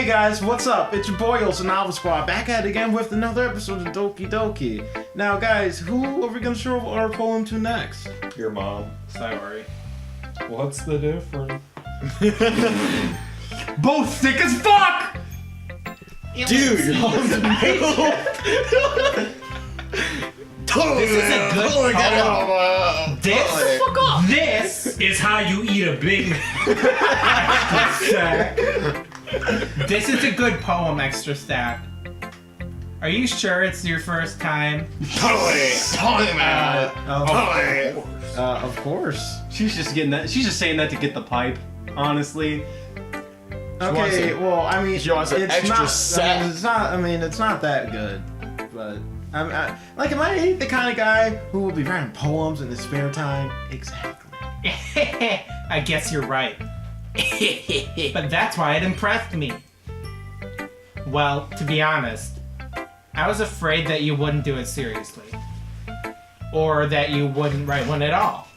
guys, what's up? It's your boy, the Novel Squad, back at it again with another episode of Doki Doki. Now, guys, who are we gonna show our poem to next? Your mom. Sorry. What's the difference? Both sick as fuck! Dude, This is a good poem. This is how you eat a big stack. This is a good poem, Extra Stack. Are you sure it's your first time? Totally, man. Of course. She's just getting that. She's just saying that to get the pipe. Honestly. Okay, well, I mean, she wants an it's extra not, set. I mean, it's not that good, but am I the kind of guy who will be writing poems in his spare time? Exactly. I guess you're right. But that's why it impressed me. Well, to be honest, I was afraid that you wouldn't do it seriously. Or that you wouldn't write one at all.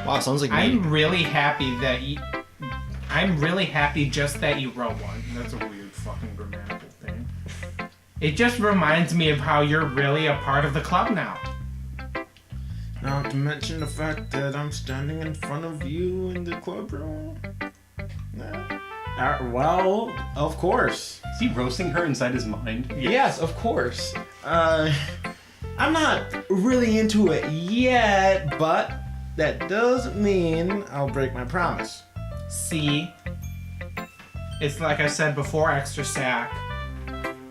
Wow, sounds like me. I'm really happy just that you wrote one. That's a weird fucking grammatical thing. It just reminds me of how you're really a part of the club now. Not to mention the fact that I'm standing in front of you in the club room. Well, of course. Is he roasting her inside his mind? Yes, of course. I'm not really into it yet, but that doesn't mean I'll break my promise. See? It's like I said before, Extra Sack.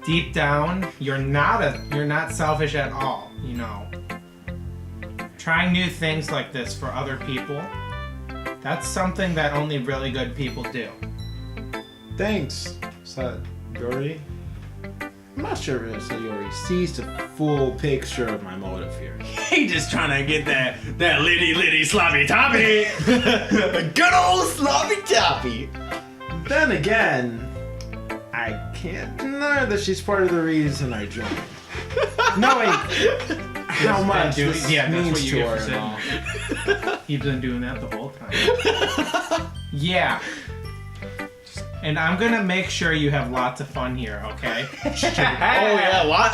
Deep down, you're not selfish at all, you know. Trying new things like this for other people, that's something that only really good people do. Thanks, Sayori. I'm not sure if Sayori sees the full picture of my motive here. He just trying to get that litty sloppy toppy. A good old sloppy toppy. Then again, I can't deny that she's part of the reason I joined. Knowing how much this means to her and all. You've been doing that the whole time. Yeah. And I'm gonna make sure you have lots of fun here, okay? Oh yeah, what?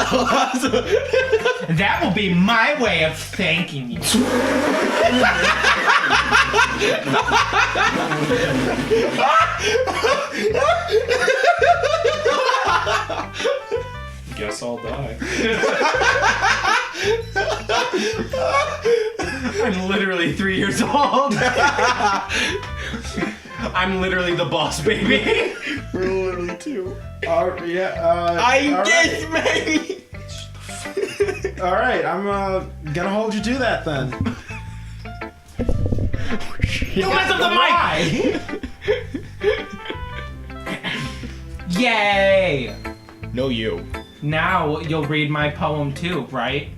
That will be my way of thanking you. Guess I'll die. I'm literally 3 years old. I'm literally the boss, baby. We're literally two. I guess, baby. Alright, I'm gonna hold you to that then. Don't mess up the mic! Yay! No, you. Now you'll read my poem too, right?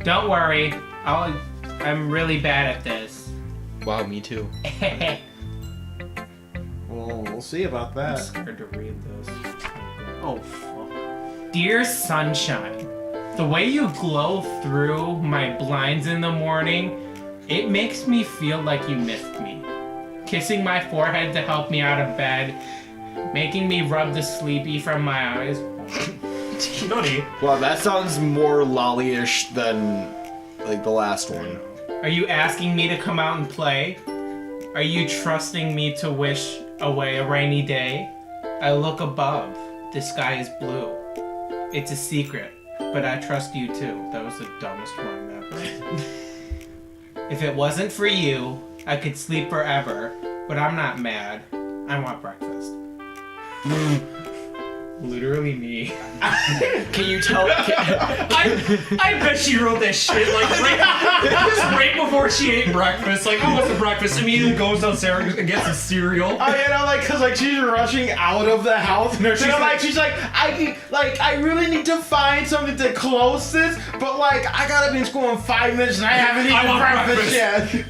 Don't worry, I'm really bad at this. Wow, me too. Well, we'll see about I'm that. scared to read this. Oh, fuck. Dear sunshine, the way you glow through my blinds in the morning, it makes me feel like you missed me. Kissing my forehead to help me out of bed, making me rub the sleepy from my eyes. Nutty. Wow, that sounds more lolly-ish than like the last one. Are you asking me to come out and play? Are you trusting me to wish away a rainy day? I look above. The sky is blue. It's a secret, but I trust you too. That was the dumbest rhyme ever. If it wasn't for you, I could sleep forever, but I'm not mad. I want breakfast. Literally me. Can you tell? I bet she wrote that shit like right before she ate breakfast. Like, oh, what's the breakfast? Immediately goes downstairs and gets a cereal. Oh, you know, like, cause like she's rushing out of the house, and she's like, I really need to find something to close this, but like, I gotta be in school in 5 minutes, and I haven't eaten breakfast yet.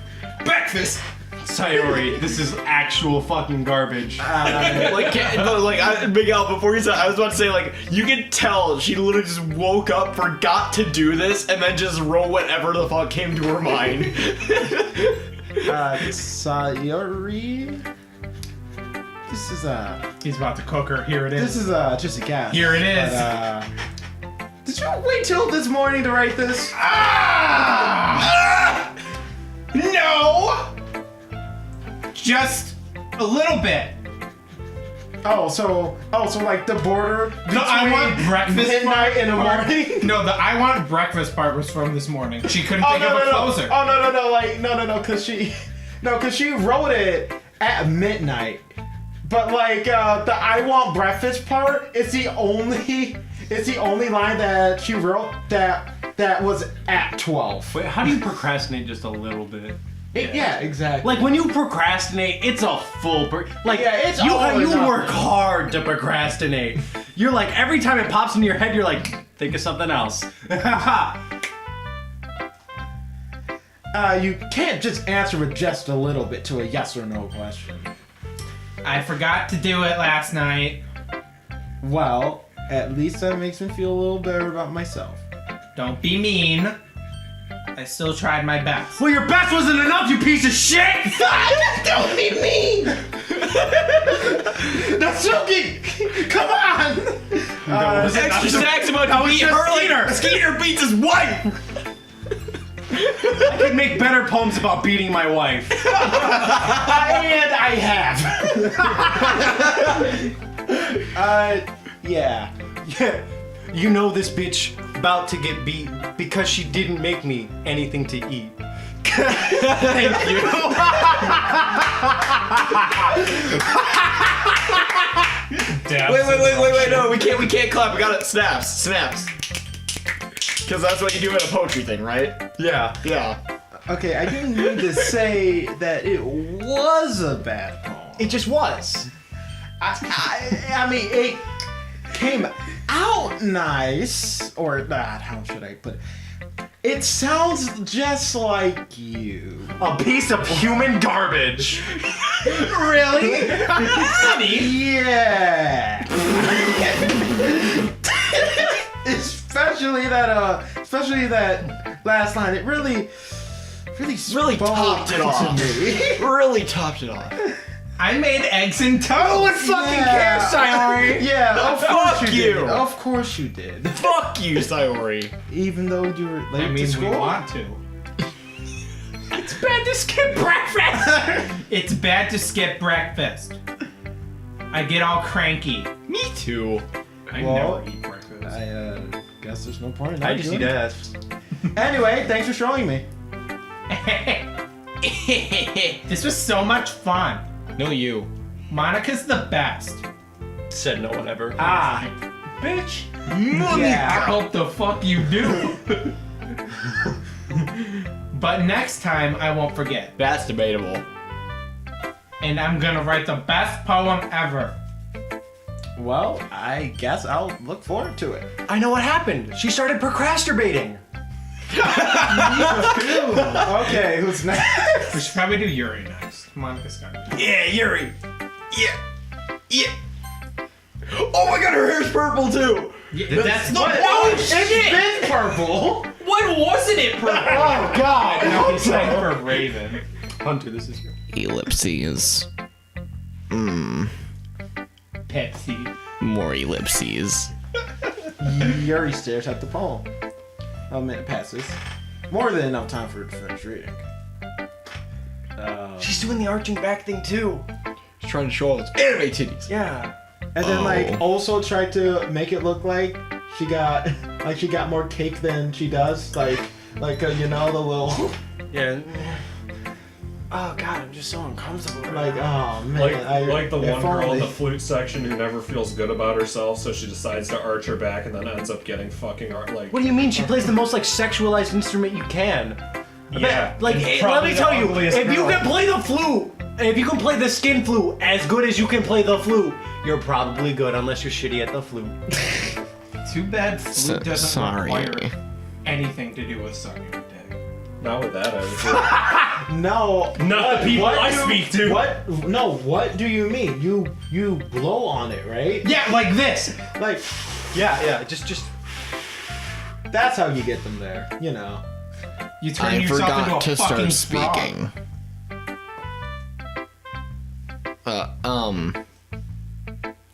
Breakfast. Sayori, this is actual fucking garbage. Miguel, before you said, I was about to say, like, you could tell she literally just woke up, forgot to do this, and then just wrote whatever the fuck came to her mind. Sayori? This is He's about to cook her. Here it is. This is just a guess. Here it is. But, did you wait till this morning to write this? No! Just a little bit. So like the border between I want breakfast midnight and the part. morning? No, the I want breakfast part was from this morning. She couldn't think of a closer. Oh no, cause she wrote it at midnight. But like the I want breakfast part, it's the only line that she wrote that was at 12. Wait, how do you procrastinate just a little bit? Yeah, exactly. Like when you procrastinate, it's a full it's you all or you nothing. work hard to procrastinate. You're like every time it pops into your head, you're like, think of something else. You can't just answer with just a little bit to a yes or no question. I forgot to do it last night. Well, at least that makes me feel a little better about myself. Don't be mean. I still tried my best. Well, your best wasn't enough, you piece of shit! Don't be mean! That's joking! Come on! Extra snacks about to beat her like Skeeter beats his wife! I could make better poems about beating my wife. And I have. Yeah. Yeah. You know this bitch about to get beat because she didn't make me anything to eat. Thank you. Wait, no, we can't clap, we got it, snaps. Cause that's what you do at a poetry thing, right? Yeah. Yeah. Okay, I didn't mean to say that it was a bad poem. It just was. I mean, it came out nice, or how should I put it? It sounds just like you. A piece of human garbage. Really? Yeah. especially that last line. It really spoke topped it to off. me. Really topped it off. I made eggs and toast. No one fucking cares, Sayori. Yeah, of course Fuck you you. did. Of course you did. Fuck you, Sayori. Even though you were late I to mean, we school. want to. It's bad to skip breakfast. It's bad to skip breakfast. I get all cranky. Me too. I Well, never eat breakfast. I guess there's no point in I just eat arguing. ass. Anyway, thanks for showing me. This was so much fun. No, you. Monica's the best. Said no one ever. Bitch. Yeah. I hope the fuck you do. But next time, I won't forget. That's debatable. And I'm gonna write the best poem ever. Well, I guess I'll look forward to it. I know what happened. She started procrastinating. Okay, who's next? We should probably do Yuri next. Monica's got it. Yeah, Yuri. Yeah. Oh my god, her hair's purple too. Yeah, that's the What? point. Oh, it's been purple. When wasn't it purple? Oh God. No, he's saying for Raven. Hunter, this is your. Ellipses. Pepsi. More ellipses. Yuri stares at the poem. A minute passes. More than enough time for her to finish reading. She's doing the arching back thing too. She's trying to show all those anime titties. Yeah. And then Oh. also tried to make it look like she got more cake than she does. The little Yeah. Oh god, I'm just so uncomfortable. oh man. Like the if one girl in only. the flute section who never feels good about herself, so she decides to arch her back and then ends up getting fucking like. What do you mean? She plays the most sexualized instrument you can. Yeah. Like, and let probably me the tell you, ugliest if you girl. can play the flute, if you can play the skin flute as good as you can play the flute, you're probably good unless you're shitty at the flute. Too bad flute doesn't sorry. require anything to do with sucking your dick. Not with that, I would No. Not the people I speak to. What? No. What do you mean? You blow on it, right? Yeah, like this. Like Yeah, just. that's how you get them there. You know. You turn yourself into a fucking frog.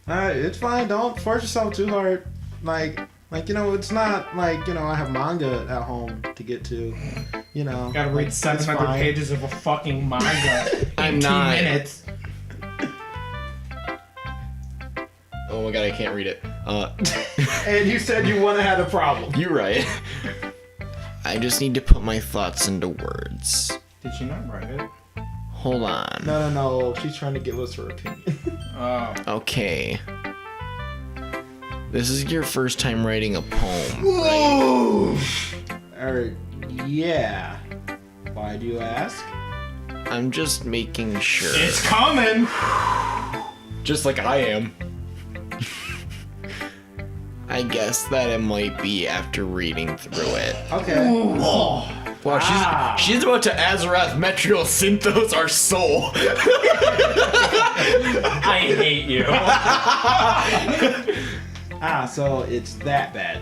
It's fine. Don't force yourself too hard. Like it's not like I have manga at home to get to. Gotta read 700 pages of a fucking manga I'm in 2 not. minutes. Oh my god, I can't read it. And you said you wouldn't have had a problem. You're right. I just need to put my thoughts into words. Did she not write it? Hold on. No. She's trying to give us her opinion. Oh. Okay. This is your first time writing a poem, Whoa! Yeah. Why do you ask? I'm just making sure. It's coming! Just like I am. I guess that it might be after reading through it. Okay. Wow, she's about to Azarath Metrial Synthos our soul. I hate you. So it's that bad.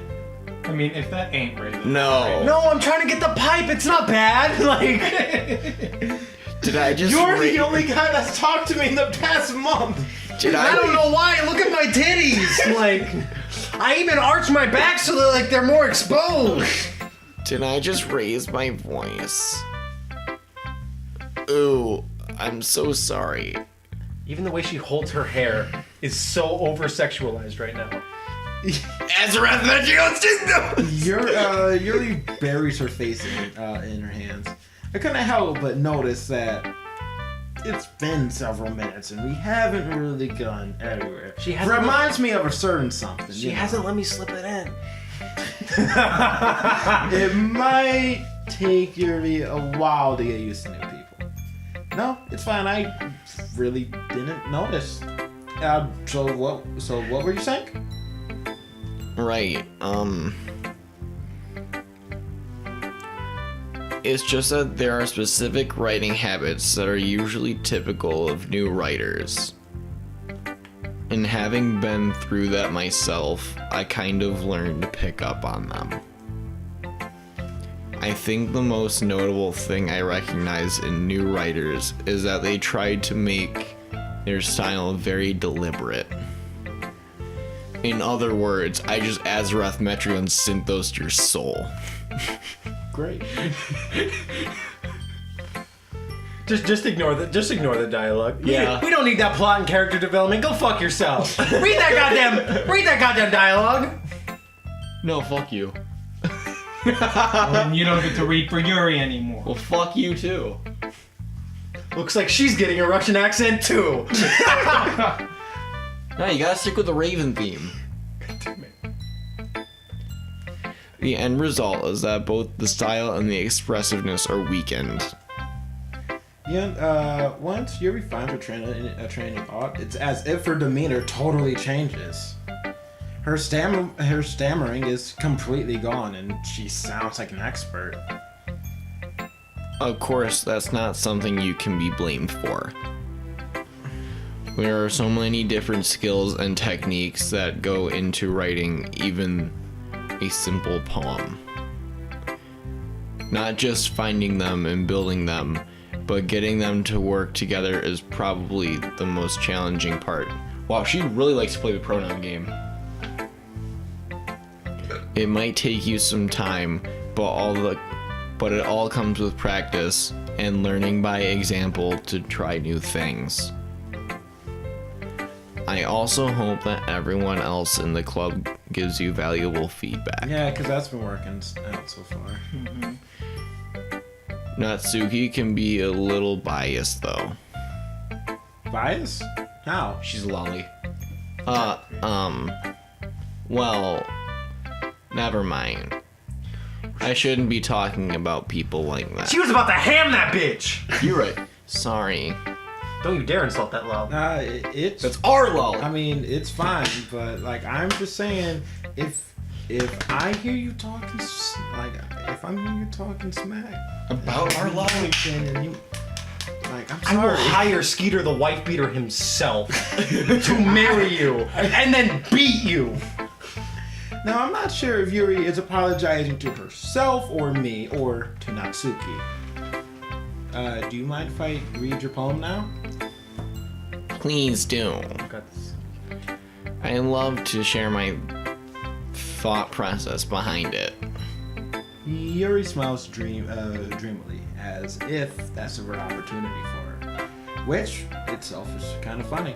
I mean, if that ain't rated. No. No, I'm trying to get the pipe. It's not bad. Like, Did I just You're the only guy that's talked to me in the past month. I don't know why. Look at my titties. Like, I even arch my back so that they're more exposed. Did I just raise my voice? Ooh, I'm so sorry. Even the way she holds her hair is so over-sexualized right now. Azarath Metrial Synthos! Yuri buries her face in her hands. I couldn't help but notice that it's been several minutes and we haven't really gone anywhere. She hasn't reminds me of a certain something. She hasn't let me slip it in. It might take Yuri a while to get used to new people. No, it's fine. I really didn't notice. So what were you saying? Right, it's just that there are specific writing habits that are usually typical of new writers. And having been through that myself, I kind of learned to pick up on them. I think the most notable thing I recognize in new writers is that they try to make their style very deliberate. In other words, I just Azarath Metrial and Synthos your soul. Great. Just ignore the dialogue. Yeah. We don't need that plot and character development. Go fuck yourself. read that goddamn dialogue. No, fuck you. And you don't get to read for Yuri anymore. Well, fuck you too. Looks like she's getting a Russian accent too. No, you gotta stick with the Raven theme. The end result is that both the style and the expressiveness are weakened. Yeah, once Yuri finds her training thought, it's as if her demeanor totally changes. Her stammering is completely gone, and she sounds like an expert. Of course, that's not something you can be blamed for. There are so many different skills and techniques that go into writing even a simple poem. Not just finding them and building them, but getting them to work together is probably the most challenging part. Wow, she really likes to play the pronoun game. It might take you some time, but it all comes with practice and learning by example to try new things. I also hope that everyone else in the club gives you valuable feedback. Yeah, because that's been working out so far. Mm-hmm. Natsuki can be a little biased though. Bias? How? She's a lolly. Well, never mind. I shouldn't be talking about people like that. She was about to ham that bitch. You're right. Sorry. Don't you dare insult that loud. It's our lolly. I mean, it's fine, but like I'm just saying, if I hear you talking, if I'm hearing you talking smack About our lolly. and you, like, I'm I will sorry. hire Skeeter the wife beater himself to marry you and then beat you. Now I'm not sure if Yuri is apologizing to herself or me or to Natsuki. Do you mind if I read your poem now? Please do. I love to share my thought process behind it. Yuri smiles dreamily, as if that's a rare opportunity for her. Which, itself, is kind of funny.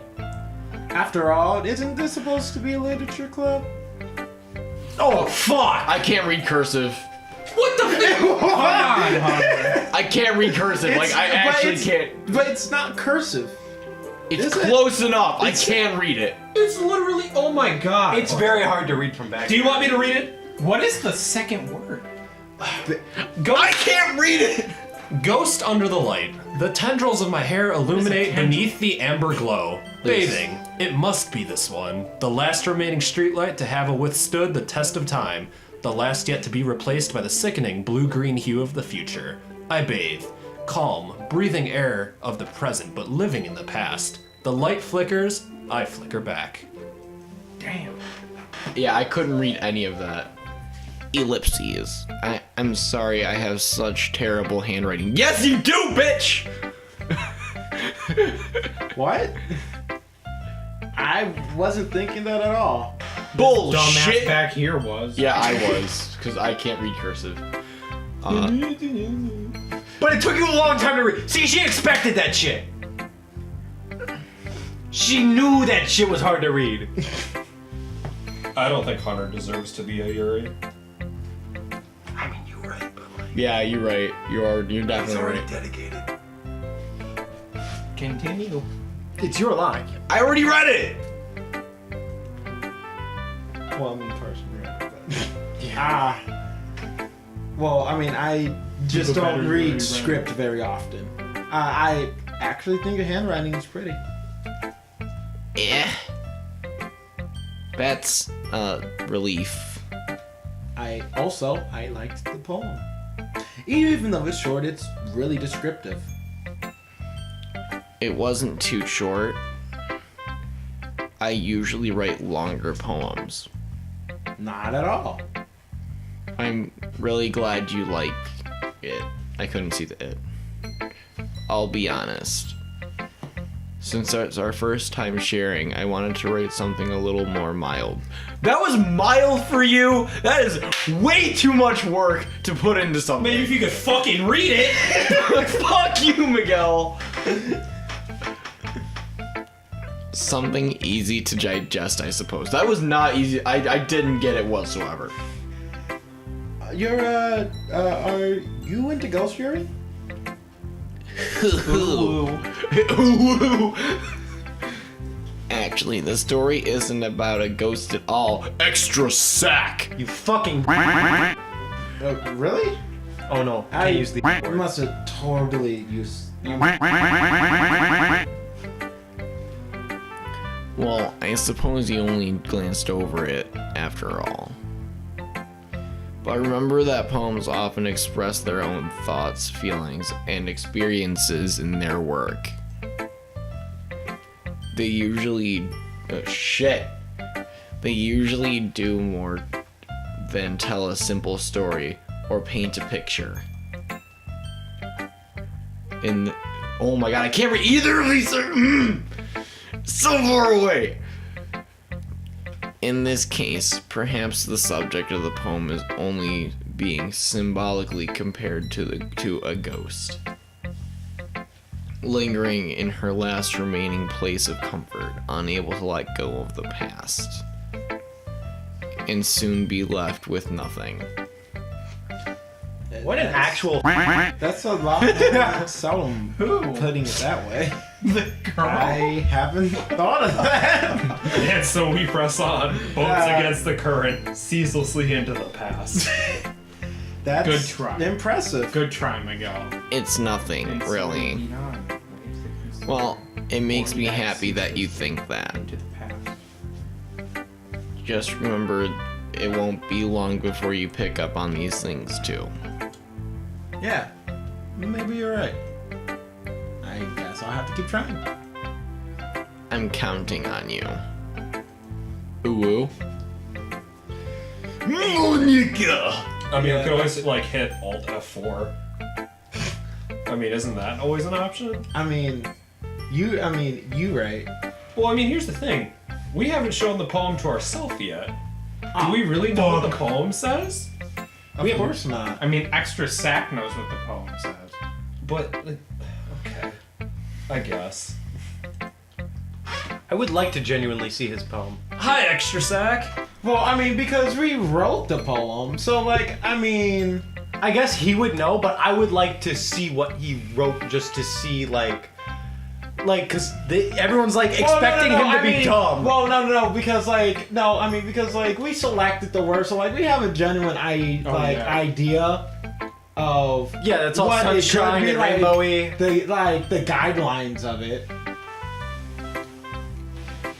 After all, isn't this supposed to be a literature club? Oh, fuck! I can't read cursive. What the fuck? Hold on, Hunter. I can't read cursive. Like, I actually can't. But it's not cursive. It's Is it? close enough. I can't read it. It's literally, oh my god. It's very hard to read from back. Do you want me to read it? What is the second word? I can't read it. Ghost under the light. The tendrils of my hair illuminate beneath the amber glow. Bathing. It must be this one. The last remaining streetlight to have withstood the test of time. The last yet to be replaced by the sickening blue-green hue of the future. I bathe. Calm, breathing air of the present, but living in the past. The light flickers, I flicker back. Damn. Yeah, I couldn't read any of that. Ellipses. I'm sorry I have such terrible handwriting. Yes, you do, bitch! What? I wasn't thinking that at all. Dumbass Bullshit! back here was. Yeah, I was, because I can't read cursive. But it took you a long time to read. See, she expected that shit. She knew that shit was hard to read. I don't think Hunter deserves to be a Yuri. I mean, you're right, but like, Yeah, you're right. You're it's definitely already right. dedicated. Continue. It's your line. I already read it! Well, I mean, Carson read it, but... Well, I mean, I just don't read script very often. I actually think the handwriting is pretty. Yeah. That's relief. I liked the poem. Even though it's short, it's really descriptive. It wasn't too short. I usually write longer poems. Not at all. I'm really glad you like it. I couldn't see the it. I'll be honest. Since it's our first time sharing, I wanted to write something a little more mild. That was mild for you? That is way too much work to put into something. Maybe if you could fucking read it. Fuck you, Miguel. Something easy to digest, I suppose. That was not easy. I didn't get it whatsoever. Are you into Ghost Yuri? Actually, the story isn't about a ghost at all. Extra sack! You fucking. Really? Oh no, I can't use the word. must have totally used. Well, I suppose you only glanced over it after all. But remember that poems often express their own thoughts, feelings, and experiences in their work. They usually... They usually do more than tell a simple story or paint a picture. Oh my god, I can't read either of these! So far away! In this case, perhaps the subject of the poem is only being symbolically compared to a ghost, lingering in her last remaining place of comfort, unable to let go of the past, and soon be left with nothing. What an actual. That's a lot. Seldom putting it that way. The girl. I haven't thought of that. And so we press on, boats against the current, ceaselessly into the past. That's Good try. impressive. Good try, Miguel. It's nothing, really. Well, it makes me happy that you think that. Into the past. Just remember, it won't be long before you pick up on these things too. Yeah, maybe you're right. I guess I'll have to keep trying. I'm counting on you. Ooh. Monica! I mean, you could always like hit Alt F4. I mean, isn't that always an option? I mean, you right. Well, I mean, here's the thing. We haven't shown the poem to ourselves yet. Do we really know what the poem says? Of course not. I mean, Extra Sack knows what the poem says. But, okay. I guess. I would like to genuinely see his poem. Hi, Extra Sack. Well, I mean, because we wrote the poem, so like, I mean, I guess he would know, but I would like to see what he wrote just to see, like, cause everyone's like expecting him to be dumb. Well, no, because like we selected the word, so like we have a genuine idea of that's all what it could sunshine be, and like, rainbowy. the guidelines of it.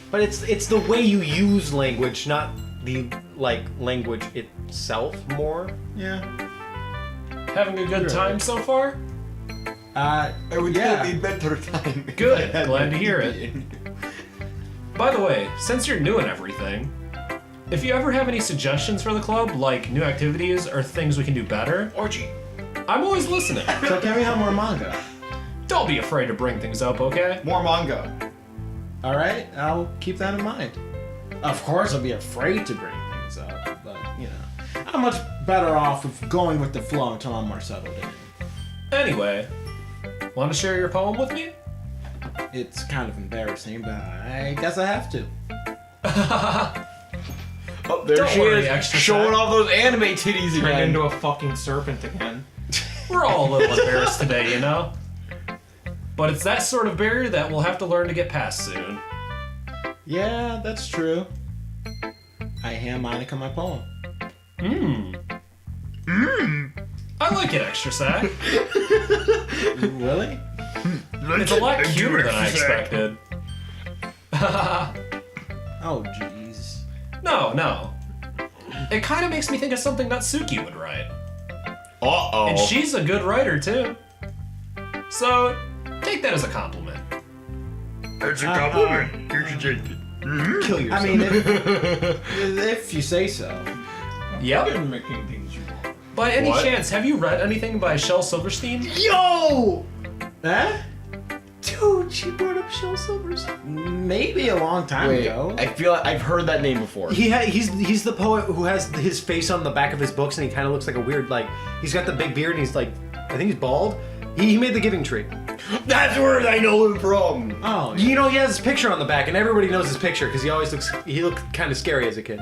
But it's the way you use language, not the language itself more. Yeah. Having a good time so far? I would Yeah. be better time. Good, glad to hear it. By the way, since you're new and everything, if you ever have any suggestions for the club, like new activities or things we can do better, Orgy. I'm always listening. So can we have more manga? Don't be afraid to bring things up, okay? More manga. All right, I'll keep that in mind. Of course, I'll be afraid to bring things up, but you know, I'm much better off of going with the flow until I'm more settled in. Anyway, want to share your poem with me? It's kind of embarrassing, but I guess I have to. Oh, there Don't she worry, is, Extra showing Sack. off those anime titties Turned again. into a fucking serpent again. We're all a little embarrassed today, you know? But it's that sort of barrier that we'll have to learn to get past soon. Yeah, that's true. I hand Monica my poem. I like it, Extra Sack. Really? It's a lot cuter than I expected. Oh, jeez. No. It kind of makes me think of something Natsuki would write. Uh-oh. And she's a good writer, too. So, take that as a compliment. It's a compliment. You should take it. Kill yourself. I mean, if you say so. Yep. You're making things you want. By any What? chance, have you read anything by Shel Silverstein? Yo! Eh? dude, she brought up Shel Silverstein. Maybe a long time Wait, ago. I feel like I've heard that name before. He's the poet who has his face on the back of his books, and he kind of looks like a weird, like, he's got the big beard, and he's like, I think he's bald. He made The Giving Tree. That's where I know him from. Oh, You know, he has his picture on the back, and everybody knows his picture because he looked kind of scary as a kid.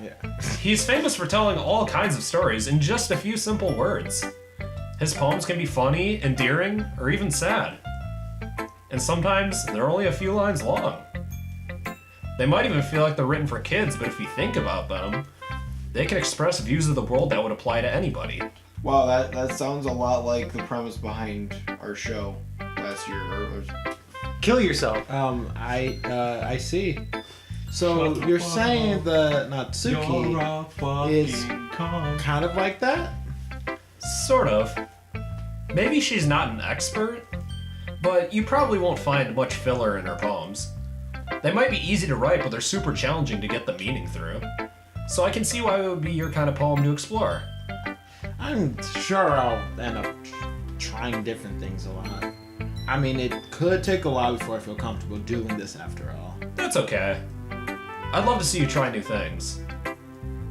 yeah. He's famous for telling all kinds of stories in just a few simple words. His poems can be funny, endearing, or even sad. And sometimes they're only a few lines long. They might even feel like they're written for kids, but if you think about them, they can express views of the world that would apply to anybody. Wow, that sounds a lot like the premise behind our show last year. Kill yourself. I see. So you're saying the Natsuki is kind of like that? Sort of. Maybe she's not an expert, but you probably won't find much filler in her poems. They might be easy to write, but they're super challenging to get the meaning through. So I can see why it would be your kind of poem to explore. I'm sure I'll end up trying different things a lot. I mean, it could take a while before I feel comfortable doing this after all. That's okay. I'd love to see you try new things.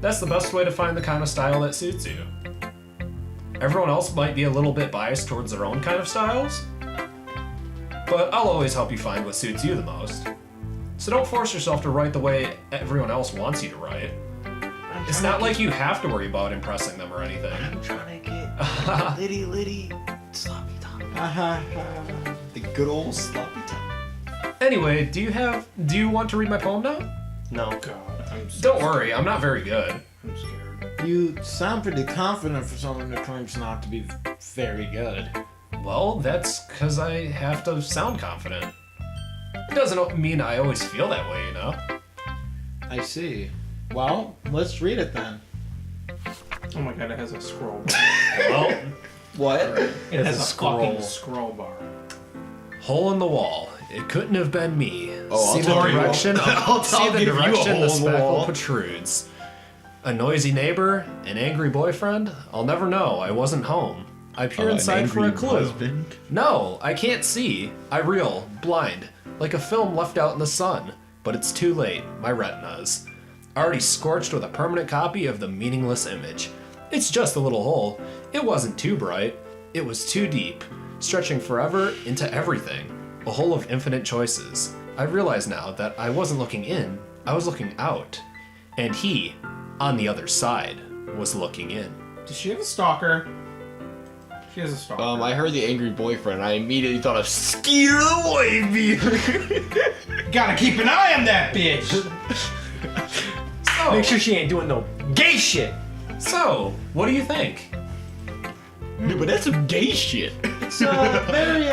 That's the best way to find the kind of style that suits you. Everyone else might be a little bit biased towards their own kind of styles, but I'll always help you find what suits you the most. So don't force yourself to write the way everyone else wants you to write. It's not like you have to worry about impressing them or anything. I'm trying to get litty sloppy time. The good old sloppy time. Anyway, do you want to read my poem now? No. God, I'm so Don't worry, I'm not very good. I'm scared. You sound pretty confident for someone who claims not to be very good. Well, that's because I have to sound confident. It doesn't mean I always feel that way, you know? I see. Well, let's read it then. Oh my god, it has a scroll bar. Well, What? It has a scroll. fucking scroll bar. hole in the wall. It couldn't have been me. Oh, see I'll the tell you. direction. See the give you a direction hole the in the speckle wall. protrudes. A noisy neighbor, an angry boyfriend. I'll never know. I wasn't home. I peer inside for a clue. No, I can't see. I reel, blind, like a film left out in the sun. But it's too late, my retinas. Already scorched with a permanent copy of the meaningless image. It's just a little hole. It wasn't too bright. It was too deep, stretching forever into everything. A hole of infinite choices. I realize now that I wasn't looking in, I was looking out. And he, on the other side, was looking in. Does she have a stalker? She has a stalker. I heard the angry boyfriend. I immediately thought of Skeeter the White Beaver. Gotta keep an eye on that bitch! So, Make sure she ain't doing no gay shit. so, what do you think? Dude, but that's some gay shit. It's very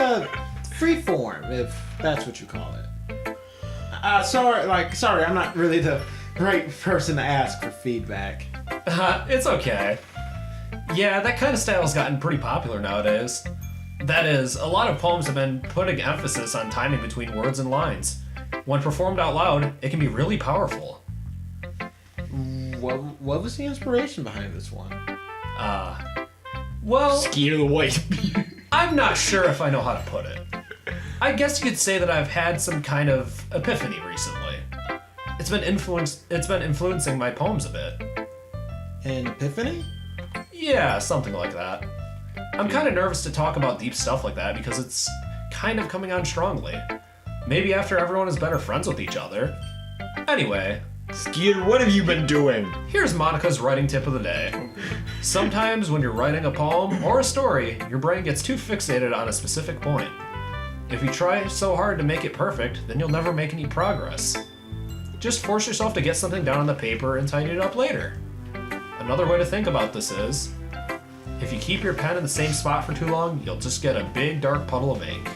freeform, if that's what you call it. Sorry, I'm not really the right person to ask for feedback. It's okay. Yeah, that kind of style's gotten pretty popular nowadays. That is, a lot of poems have been putting emphasis on timing between words and lines. When performed out loud, it can be really powerful. What was the inspiration behind this one? Well, Skeeter the White Beaver. I'm not sure if I know how to put it. I guess you could say that I've had some kind of epiphany recently. It's been influencing my poems a bit. An epiphany? Yeah, something like that. I'm kind of nervous to talk about deep stuff like that because it's kind of coming on strongly. Maybe after everyone is better friends with each other. Anyway, Skeeter, what have you been doing? here's Monica's writing tip of the day. Sometimes when you're writing a poem or a story, your brain gets too fixated on a specific point. If you try so hard to make it perfect, then you'll never make any progress. Just force yourself to get something down on the paper and tidy it up later. Another way to think about this is, if you keep your pen in the same spot for too long, you'll just get a big dark puddle of ink.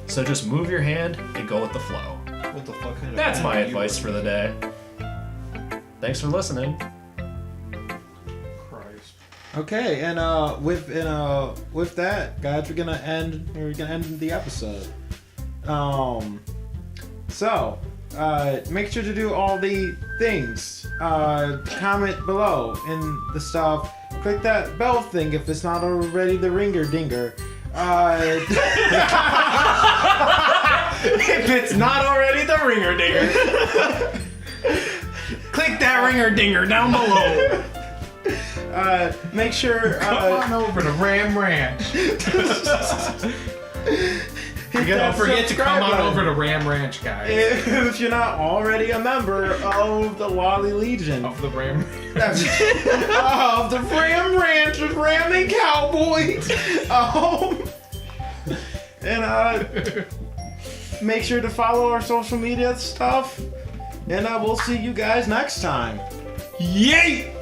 So just move your hand and go with the flow. What the fuck kind of That's pen my are you advice for the day. Thanks for listening. Christ. Okay, and with that, guys, we're gonna end the episode. So make sure to do all the things. Comment below and the stuff. Click that bell thing if it's not already the ringer dinger. If it's not already the ringer dinger. Click that ringer dinger down below. Make sure. Come on over to Ram Ranch. Don't forget to come on over to Ram Ranch, guys. If you're not already a member of the Lolly Legion. Of the Ram Of the Ram Ranch with Ramming Cowboys. And make sure to follow our social media stuff. And we'll see you guys next time. Yay!